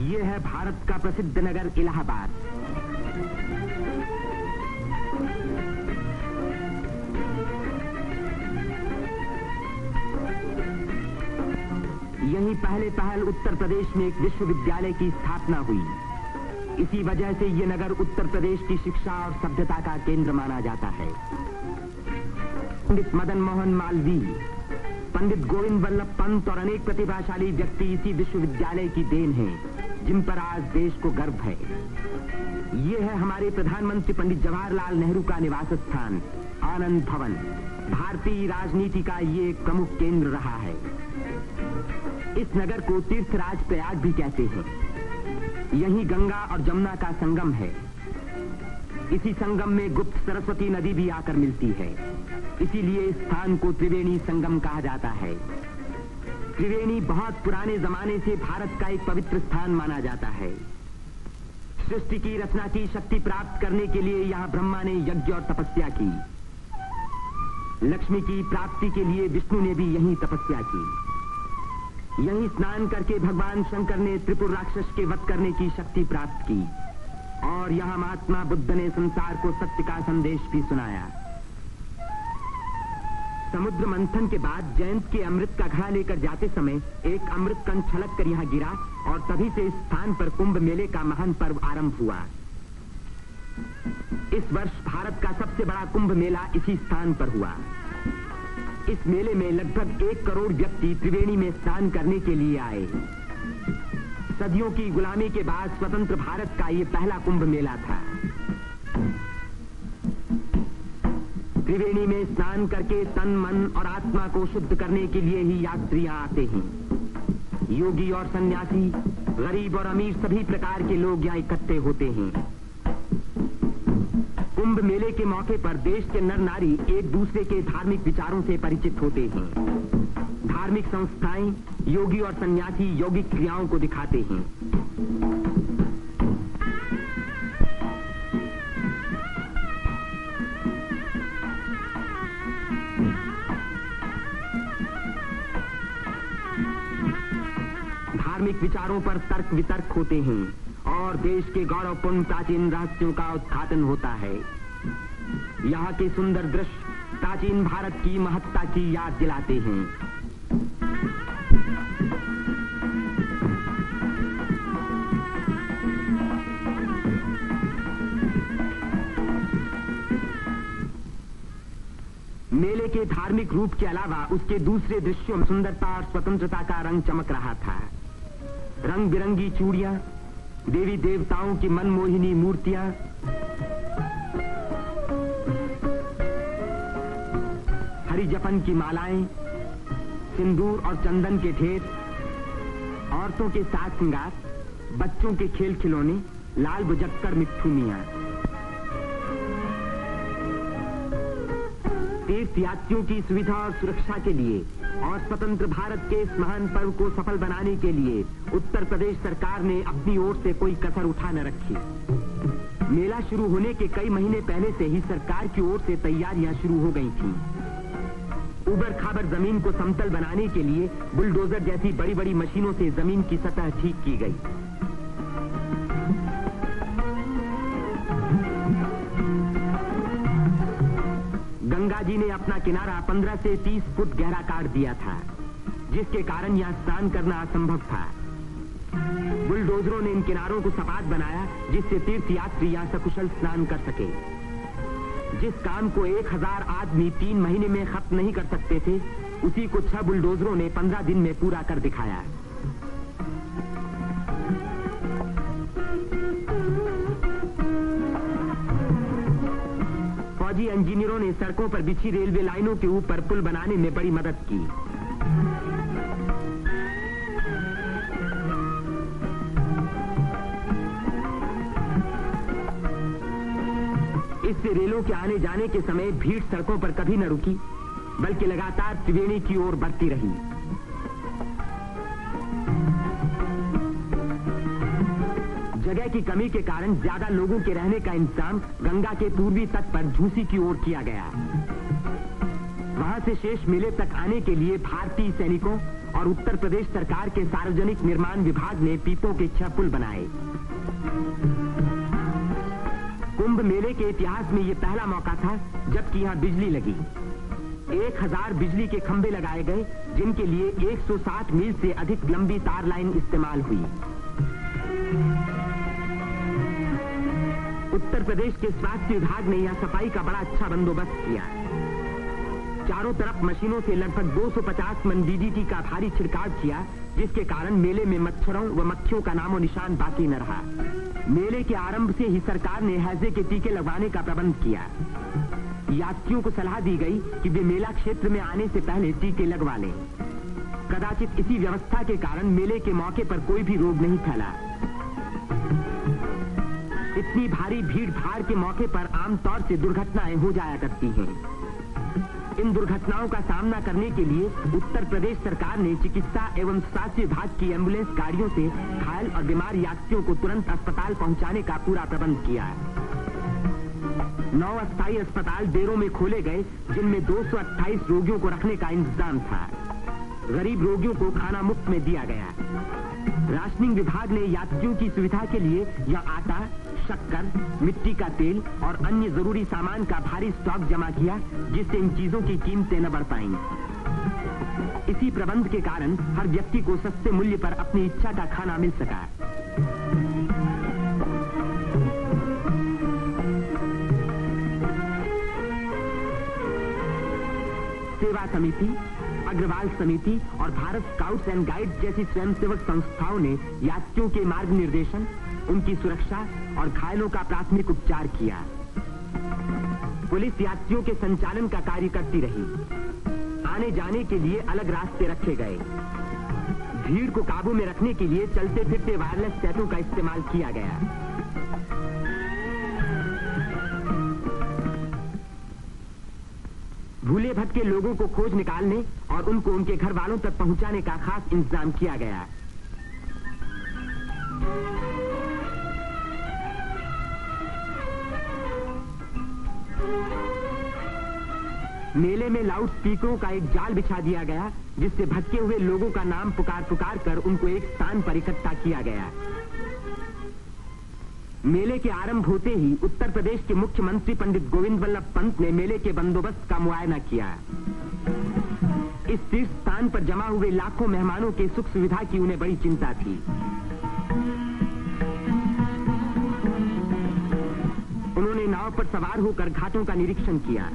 ये है भारत का प्रसिद्ध नगर इलाहाबाद। यहीं पहल उत्तर प्रदेश में एक विश्वविद्यालय की स्थापना हुई। इसी वजह से ये नगर उत्तर प्रदेश की शिक्षा और सभ्यता का केंद्र माना जाता है। पंडित मदन मोहन मालवीय, पंडित गोविंद वल्लभ पंत और अनेक प्रतिभाशाली व्यक्ति इसी विश्वविद्यालय की देन हैं, जिन पर आज देश को गर्व है। ये है हमारे प्रधानमंत्री पंडित जवाहरलाल नेहरू का निवास स्थान, आनंद भवन। भारतीय राजनीति का ये एक प्रमुख केंद्र रहा है। इस नगर को तीर्थराज प्रयाग भी कहते हैं। यहीं गंगा और जमुना का संगम है। इसी संगम में गुप्त सरस्वती नदी भी आकर मिलती है। इसीलिए इस स्थान को त्रिवेणी संगम कहा जाता है। त्रिवेणी बहुत पुराने जमाने से भारत का एक पवित्र स्थान माना जाता है। सृष्टि की रचना की शक्ति प्राप्त करने के लिए यहाँ ब्रह्मा ने यज्ञ और तपस्या की। लक्ष्मी की प्राप्ति के लिए विष्णु ने भी यहीं तपस्या की। यहीं स्नान करके भगवान शंकर ने त्रिपुर राक्षस के वध करने की शक्ति प्राप्त की और यहाँ महात्मा बुद्ध ने संसार को सत्य का संदेश भी सुनाया। समुद्र मंथन के बाद जयंत के अमृत का घड़ा लेकर जाते समय एक अमृत कण छलक कर यहाँ गिरा और तभी से इस स्थान पर कुंभ मेले का महान पर्व आरंभ हुआ। इस वर्ष भारत का सबसे बड़ा कुंभ मेला इसी स्थान पर हुआ। इस मेले में लगभग 1 करोड़ व्यक्ति त्रिवेणी में स्नान करने के लिए आए। सदियों की गुलामी के बाद स्वतंत्र भारत का ये पहला कुंभ मेला था। त्रिवेणी में स्नान करके तन, मन और आत्मा को शुद्ध करने के लिए ही यात्रियां आते हैं। योगी और सन्यासी, गरीब और अमीर सभी प्रकार के लोग यहाँ इकट्ठे होते हैं। कुंभ मेले के मौके पर देश के नर नारी एक दूसरे के धार्मिक विचारों से परिचित होते हैं। धार्मिक संस्थाएं योगी और सन्यासी यौगिक क्रियाओं को दिखाते हैं। धार्मिक विचारों पर तर्क वितर्क होते हैं और देश के गौरवपूर्ण प्राचीन रहस्यों का उद्घाटन होता है। यहाँ के सुंदर दृश्य प्राचीन भारत की महत्ता की याद दिलाते हैं। मेले के धार्मिक रूप के अलावा उसके दूसरे दृश्यों में सुंदरता और स्वतंत्रता का रंग चमक रहा था। रंग बिरंगी चूड़ियां, देवी देवताओं की मनमोहिनी मूर्तियां, हरी जपन की मालाएं, सिंदूर और चंदन के ढेर, औरतों के साज श्रृंगार, बच्चों के खेल खिलौने, लाल बुझक्कर मिट्ठू मियां। तीर्थ यात्रियों की सुविधा और सुरक्षा के लिए और स्वतंत्र भारत के इस महान पर्व को सफल बनाने के लिए उत्तर प्रदेश सरकार ने अपनी ओर से कोई कसर उठा न रखी। मेला शुरू होने के कई महीने पहले से ही सरकार की ओर से तैयारियां शुरू हो गई थीं। उबड़ खाबड़ जमीन को समतल बनाने के लिए बुलडोजर जैसी बड़ी बड़ी मशीनों से जमीन की सतह ठीक की गई। गंगा जी ने अपना किनारा 15 से 30 फुट गहरा काट दिया था, जिसके कारण यहाँ स्नान करना असंभव था। बुलडोजरों ने इन किनारों को सपाट बनाया, जिससे तीर्थ यात्री यहाँ सकुशल स्नान कर सके। जिस काम को 1000 आदमी 3 महीने में खत्म नहीं कर सकते थे, उसी को 6 बुलडोजरों ने 15 दिन में पूरा कर दिखाया। फौजी इंजीनियरों ने सड़कों पर बिछी रेलवे लाइनों के ऊपर पुल बनाने में बड़ी मदद की। इससे रेलों के आने जाने के समय भीड़ सड़कों पर कभी न रुकी, बल्कि लगातार त्रिवेणी की ओर बढ़ती रही। जगह की कमी के कारण ज्यादा लोगों के रहने का इंतजाम गंगा के पूर्वी तट पर झूसी की ओर किया गया। वहां से शेष मेले तक आने के लिए भारतीय सैनिकों और उत्तर प्रदेश सरकार के सार्वजनिक निर्माण विभाग ने पीपों के 6 पुल बनाए। कुंभ मेले के इतिहास में यह पहला मौका था जबकि यहां बिजली लगी। 1000 बिजली के खंभे लगाए गए, जिनके लिए 160 मील से अधिक लंबी तार लाइन इस्तेमाल हुई। उत्तर प्रदेश के स्वास्थ्य विभाग ने यहां सफाई का बड़ा अच्छा बंदोबस्त किया। चारों तरफ मशीनों से लगभग 250 मन डीडीटी का भारी छिड़काव किया, जिसके कारण मेले में मच्छरों व मक्खियों का नामो निशान बाकी न रहा। मेले के आरंभ से ही सरकार ने हैजे के टीके लगवाने का प्रबंध किया। यात्रियों को सलाह दी गई कि वे मेला क्षेत्र में आने से पहले टीके लगवा लें। कदाचित इसी व्यवस्था के कारण मेले के मौके पर कोई भी रोग नहीं फैला। इतनी भारी भीड़ भाड़ के मौके पर आमतौर से दुर्घटनाएं हो जाया करती हैं। इन दुर्घटनाओं का सामना करने के लिए उत्तर प्रदेश सरकार ने चिकित्सा एवं स्वास्थ्य विभाग की एम्बुलेंस गाड़ियों से घायल और बीमार यात्रियों को तुरंत अस्पताल पहुंचाने का पूरा प्रबंध किया। 9 अस्थायी अस्पताल डेरों में खोले गए, जिनमें 228 रोगियों को रखने का इंतजाम था। गरीब रोगियों को खाना मुफ्त में दिया गया। राशनिंग विभाग ने यात्रियों की सुविधा के लिए यह आटा, शक्कर, मिट्टी का तेल और अन्य जरूरी सामान का भारी स्टॉक जमा किया, जिससे इन चीजों की कीमतें न बढ़ पाईं। इसी प्रबंध के कारण हर व्यक्ति को सस्ते मूल्य पर अपनी इच्छा का खाना मिल सका। सेवा समिति, अग्रवाल समिति और भारत स्काउट्स एंड गाइड्स जैसी स्वयंसेवक संस्थाओं ने यात्रियों के मार्ग निर्देशन, उनकी सुरक्षा और घायलों का प्राथमिक उपचार किया। पुलिस यात्रियों के संचालन का कार्य करती रही। आने जाने के लिए अलग रास्ते रखे गए। भीड़ को काबू में रखने के लिए चलते फिरते वायरलेस सेतु का इस्तेमाल किया गया। भूले भटके लोगों को खोज निकालने और उनको उनके घर वालों तक पहुंचाने का खास इंतजाम किया गया। मेले में लाउड स्पीकरों का एक जाल बिछा दिया गया, जिससे भटके हुए लोगों का नाम पुकार पुकार कर उनको एक स्थान पर इकट्ठा किया गया। मेले के आरंभ होते ही उत्तर प्रदेश के मुख्यमंत्री पंडित गोविंद वल्लभ पंत ने मेले के बंदोबस्त का मुआयना किया। इस तीर्थ स्थान पर जमा हुए लाखों मेहमानों के सुख सुविधा की उन्हें बड़ी चिंता थी। उन्होंने नाव पर सवार होकर घाटों का निरीक्षण किया।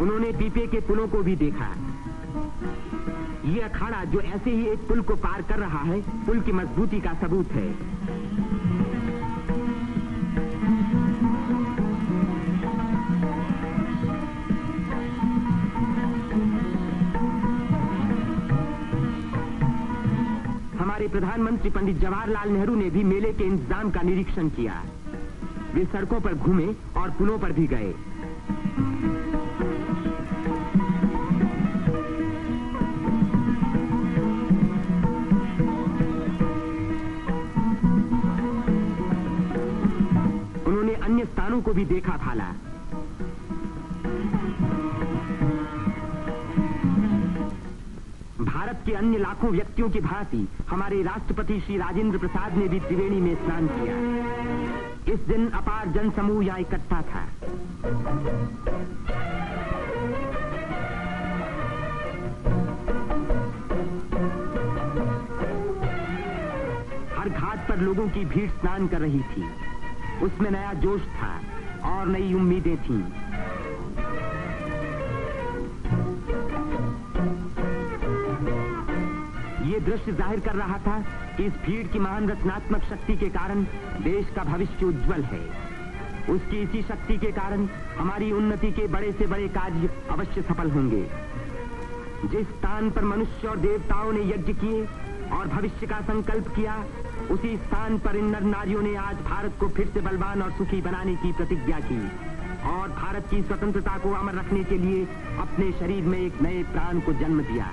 उन्होंने पीपे के पुलों को भी देखा। ये अखाड़ा जो ऐसे ही एक पुल को पार कर रहा है, पुल की मजबूती का सबूत है। हमारे प्रधानमंत्री पंडित जवाहरलाल नेहरू ने भी मेले के इंतजाम का निरीक्षण किया। वे सड़कों पर घूमे और पुलों पर भी गए। उन्होंने अन्य स्थानों को भी देखा भाला। भारत के अन्य लाखों व्यक्तियों की भांति हमारे राष्ट्रपति श्री राजेंद्र प्रसाद ने भी त्रिवेणी में स्नान किया। इस दिन अपार जन समूह यहां इकट्ठा था। हर घाट पर लोगों की भीड़ स्नान कर रही थी। उसमें नया जोश था और नई उम्मीदें थीं। ये दृश्य जाहिर कर रहा था कि इस भीड़ की महान रचनात्मक शक्ति के कारण देश का भविष्य उज्जवल है। उसकी इसी शक्ति के कारण हमारी उन्नति के बड़े से बड़े कार्य अवश्य सफल होंगे। जिस स्थान पर मनुष्य और देवताओं ने यज्ञ किए और भविष्य का संकल्प किया, उसी स्थान पर इन नर नारियों ने आज भारत को फिर से बलवान और सुखी बनाने की प्रतिज्ञा की और भारत की स्वतंत्रता को अमर रखने के लिए अपने शरीर में एक नए प्राण को जन्म दिया।